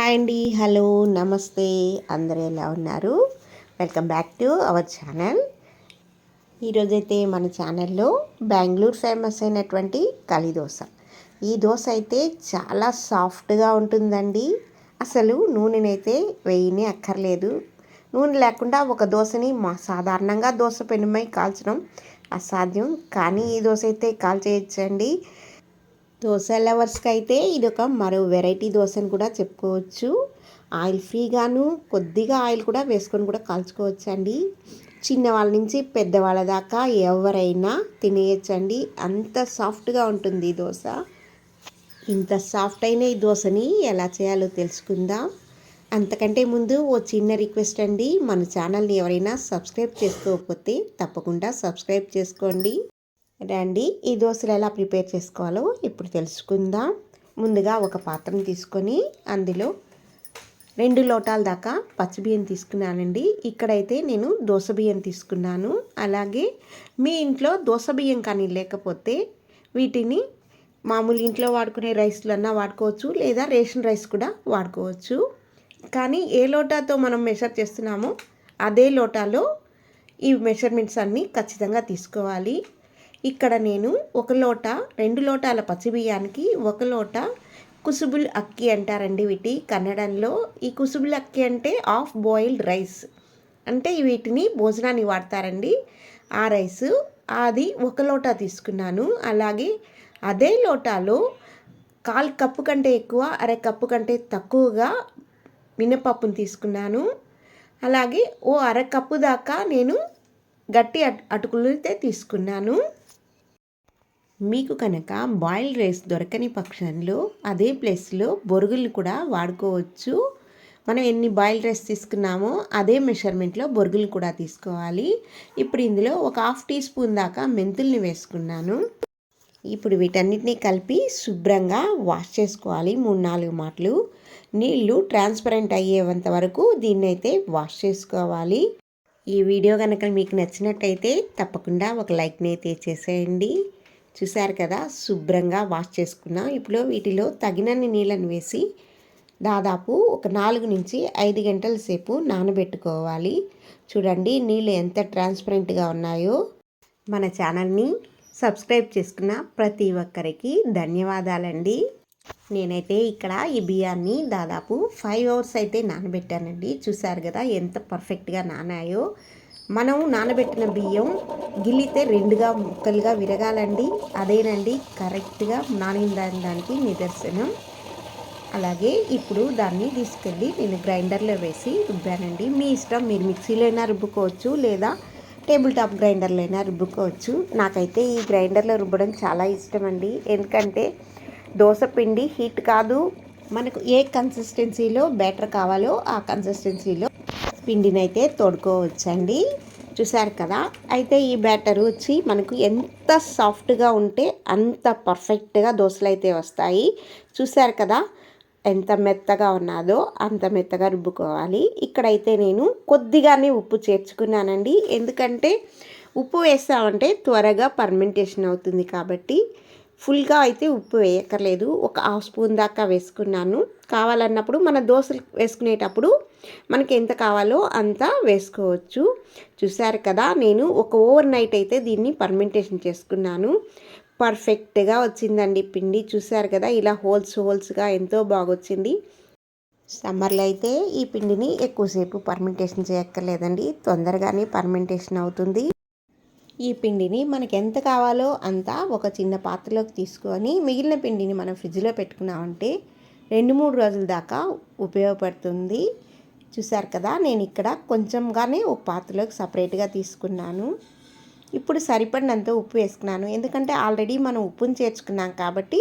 Hi అండి, hello, నమస్తే. అందరూ ఎలా ఉన్నారు? Welcome back to our channel. ఈరోజైతే మన ఛానల్లో బెంగళూరు ఫేమస్ అయినటువంటి కలి దోశ. ఈ దోశ అయితే చాలా సాఫ్ట్గా ఉంటుందండి. అసలు నూనెనైతే వేయనే అక్కర్లేదు. నూనె లేకుండా ఒక దోశని సాధారణంగా దోశ పెనుమై కాల్చడం అసాధ్యం. కానీ ఈ దోశ అయితే కాల్చేయచ్చండి. దోశ లవర్స్కి అయితే ఇది ఒక మరో వెరైటీ దోశ అని కూడా చెప్పుకోవచ్చు. ఆయిల్ ఫ్రీగాను కొద్దిగా ఆయిల్ కూడా వేసుకొని కూడా కాల్చుకోవచ్చు అండి. చిన్నవాళ్ళ నుంచి పెద్దవాళ్ళ దాకా ఎవరైనా తినేయచ్చండి. అంత సాఫ్ట్గా ఉంటుంది ఈ దోశ. ఇంత సాఫ్ట్ అయిన ఈ దోశని ఎలా చేయాలో తెలుసుకుందాం. అంతకంటే ముందు ఓ చిన్న రిక్వెస్ట్ అండి, మన ఛానల్ని ఎవరైనా సబ్స్క్రైబ్ చేసుకోకపోతే తప్పకుండా సబ్స్క్రైబ్ చేసుకోండి. రండి, ఈ దోశలు ఎలా ప్రిపేర్ చేసుకోవాలో ఇప్పుడు తెలుసుకుందాం. ముందుగా ఒక పాత్రను తీసుకొని అందులో 2 లోటాల దాకా పచ్చిబియ్యం తీసుకున్నానండి. ఇక్కడైతే నేను దోశ బియ్యం తీసుకున్నాను. అలాగే మీ ఇంట్లో దోశ బియ్యం కానీ లేకపోతే వీటిని మామూలు ఇంట్లో వాడుకునే రైస్లు అన్నా వాడుకోవచ్చు, లేదా రేషన్ రైస్ కూడా వాడుకోవచ్చు. కానీ ఏ లోటాతో మనం మెషర్ చేస్తున్నామో అదే లోటాలో ఈ మెషర్మెంట్స్ అన్నీ ఖచ్చితంగా తీసుకోవాలి. ఇక్కడ నేను 1 లోట 2 లోటాల పచ్చిబియ్యానికి 1 లోట కుసుబుల్ అక్కి అంటారండి వీటి కన్నడంలో. ఈ కుసుబుల్ అక్కి అంటే హాఫ్ బాయిల్డ్ రైస్, అంటే వీటిని భోజనాన్ని వాడతారండి. ఆ రైస్ అది 1 లోటా తీసుకున్నాను. అలాగే అదే లోటాలో 1/4 కప్పు కంటే ఎక్కువ, అర కప్పు కంటే తక్కువగా మినపప్పును తీసుకున్నాను. అలాగే ఓ అర కప్పు దాకా నేను గట్టి అటుకులైతే తీసుకున్నాను. మీకు కనుక బాయిల్డ్ రైస్ దొరకని పక్షంలో అదే ప్లేస్లో బొరుగులు కూడా వాడుకోవచ్చు. మనం ఎన్ని బాయిల్డ్ రైస్ తీసుకున్నామో అదే మెషర్మెంట్లో బొరుగులు కూడా తీసుకోవాలి. ఇప్పుడు ఇందులో ఒక 1/2 టీ స్పూన్ దాకా మెంతుల్ని వేసుకున్నాను. ఇప్పుడు వీటన్నిటిని కలిపి శుభ్రంగా వాష్ చేసుకోవాలి 3-4 మాటలు. నీళ్లు ట్రాన్స్పరెంట్ అయ్యేంత వరకు దీన్నైతే వాష్ చేసుకోవాలి. ఈ వీడియో కనుక మీకు నచ్చినట్టయితే తప్పకుండా ఒక లైక్ని అయితే చేసేయండి. చూసారు కదా, శుభ్రంగా వాష్ చేసుకున్నాం. ఇప్పుడు వీటిలో తగినన్ని నీళ్ళని వేసి దాదాపు ఒక 4 నుంచి 5 గంటల సేపు నానబెట్టుకోవాలి. చూడండి నీళ్ళు ఎంత ట్రాన్స్పరెంట్గా ఉన్నాయో. మన ఛానల్ని సబ్స్క్రైబ్ చేసుకున్న ప్రతి ఒక్కరికి ధన్యవాదాలండి. నేనైతే ఇక్కడ ఈ బియ్యాన్ని దాదాపు 5 అవర్స్ అయితే నానబెట్టానండి. చూసారు కదా ఎంత పర్ఫెక్ట్గా నానాయో. మనం నానబెట్టిన బియ్యం గిల్లితే 2గా ముక్కలుగా విరగాలండి. అదేనండి కరెక్ట్గా నానిందడానికి నిదర్శనం. అలాగే ఇప్పుడు దాన్ని తీసుకెళ్ళి నేను గ్రైండర్లో వేసి రుబ్బానండి. మీ ఇష్టం, మీరు మిక్సీలో అయినా రుబ్బుకోవచ్చు, లేదా టేబుల్ టాప్ గ్రైండర్లో అయినా రుబ్బుకోవచ్చు. నాకైతే ఈ గ్రైండర్లో రుబ్బడం చాలా ఇష్టం అండి. ఎందుకంటే దోశ పిండి హీట్ కాదు, మనకు ఏ కన్సిస్టెన్సీలో బ్యాటర్ కావాలో ఆ కన్సిస్టెన్సీలో పిండినైతే తోడుకోవచ్చండి. చూసారు కదా, అయితే ఈ బ్యాటర్ వచ్చి మనకు ఎంత సాఫ్ట్గా ఉంటే అంత పర్ఫెక్ట్గా దోశలు అయితే వస్తాయి. చూసారు కదా ఎంత మెత్తగా ఉన్నదో అంత మెత్తగా రుబ్బుకోవాలి. ఇక్కడైతే నేను కొద్దిగానే ఉప్పు చేర్చుకున్నానండి. ఎందుకంటే ఉప్పు వేస్తామంటే త్వరగా పర్మెంటేషన్ అవుతుంది కాబట్టి ఫుల్గా అయితే ఉప్పు వేయక్కర్లేదు. ఒక 1/2 స్పూన్ దాకా వేసుకున్నాను. కావాలన్నప్పుడు మన దోశలు వేసుకునేటప్పుడు మనకి ఎంత కావాలో అంత వేసుకోవచ్చు. చూసారు కదా, నేను ఒక ఓవర్ నైట్ అయితే దీన్ని పర్మెంటేషన్ చేసుకున్నాను. పర్ఫెక్ట్గా వచ్చిందండి పిండి. చూసారు కదా, ఇలా హోల్స్గా ఎంతో బాగొచ్చింది. సమ్మర్లో అయితే ఈ పిండిని ఎక్కువసేపు పర్మెంటేషన్ చేయక్కర్లేదండి, తొందరగానే పర్మెంటేషన్ అవుతుంది. ఈ పిండిని మనకి ఎంత కావాలో అంత ఒక చిన్న పాత్రలోకి తీసుకొని మిగిలిన పిండిని మనం ఫ్రిడ్జ్లో పెట్టుకున్నామంటే 2-3 రోజుల దాకా ఉపయోగపడుతుంది. చూసారు కదా, నేను ఇక్కడ కొంచెంగానే ఒక పాత్రలోకి సపరేట్గా తీసుకున్నాను. ఇప్పుడు సరిపడినంత ఉప్పు వేసుకున్నాను. ఎందుకంటే ఆల్రెడీ మనం ఉప్పుని చేర్చుకున్నాం కాబట్టి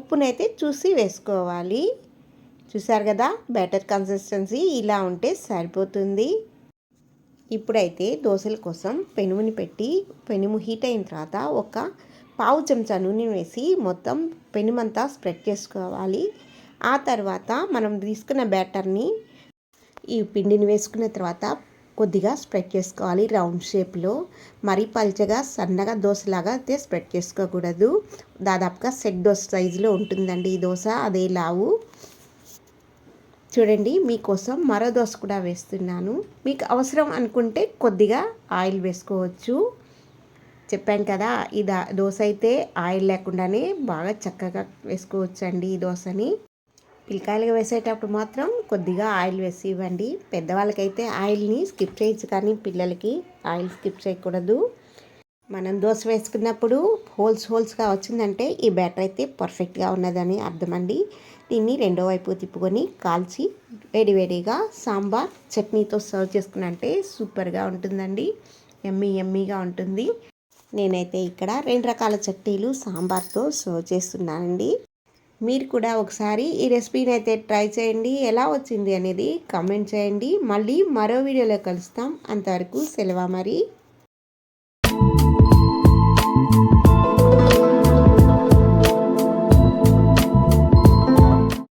ఉప్పునైతే చూసి వేసుకోవాలి. చూసారు కదా, బ్యాటర్ కన్సిస్టెన్సీ ఇలా ఉంటే సరిపోతుంది. ఇప్పుడైతే దోశల కోసం పెనుముని పెట్టి పెనుము హీట్ అయిన తర్వాత ఒక 1/2 చెంచా నూనె వేసి మొత్తం పెనుమంతా స్ప్రెడ్ చేసుకోవాలి. ఆ తర్వాత మనం తీసుకున్న బ్యాటర్ని ఈ పిండిని వేసుకున్న తర్వాత కొద్దిగా స్ప్రెడ్ చేసుకోవాలి రౌండ్ షేప్లో. మరీ పల్చగా సన్నగా దోశలాగా అయితే స్ప్రెడ్ చేసుకోకూడదు. దాదాపుగా సెట్ దోశ సైజులో ఉంటుందండి ఈ దోశ, అదే లావు. చూడండి, మీకోసం మరో దోశ కూడా వేస్తున్నాను. మీకు అవసరం అనుకుంటే కొద్దిగా ఆయిల్ వేసుకోవచ్చు. చెప్పాను కదా, ఈ దోశ అయితే ఆయిల్ లేకుండానే బాగా చక్కగా వేసుకోవచ్చు అండి ఈ దోశని. పిల్లకాయలుగా వేసేటప్పుడు మాత్రం కొద్దిగా ఆయిల్ వేసి ఇవ్వండి. పెద్దవాళ్ళకైతే ఆయిల్ని స్కిప్ చేయొచ్చు, కానీ పిల్లలకి ఆయిల్ స్కిప్ చేయకూడదు. మనం దోశ వేసుకున్నప్పుడు హోల్స్గా వచ్చిందంటే ఈ బ్యాటర్ అయితే పర్ఫెక్ట్గా ఉన్నదని అర్థం అండి. దీన్ని రెండో వైపు తిప్పుకొని కాల్చి వేడివేడిగా సాంబార్ చట్నీతో సర్వ్ చేసుకున్నంటే సూపర్గా ఉంటుందండి. ఎమ్మీగా ఉంటుంది. నేనైతే ఇక్కడ 2 రకాల చట్నీలు సాంబార్తో సర్వ్ చేస్తున్నానండి. మీరు కూడా ఒకసారి ఈ రెసిపీని అయితే ట్రై చేయండి. ఎలా వచ్చింది అనేది కామెంట్ చేయండి. మళ్ళీ మరో వీడియోలో కలుస్తాం. అంతవరకు సెలవు మరి.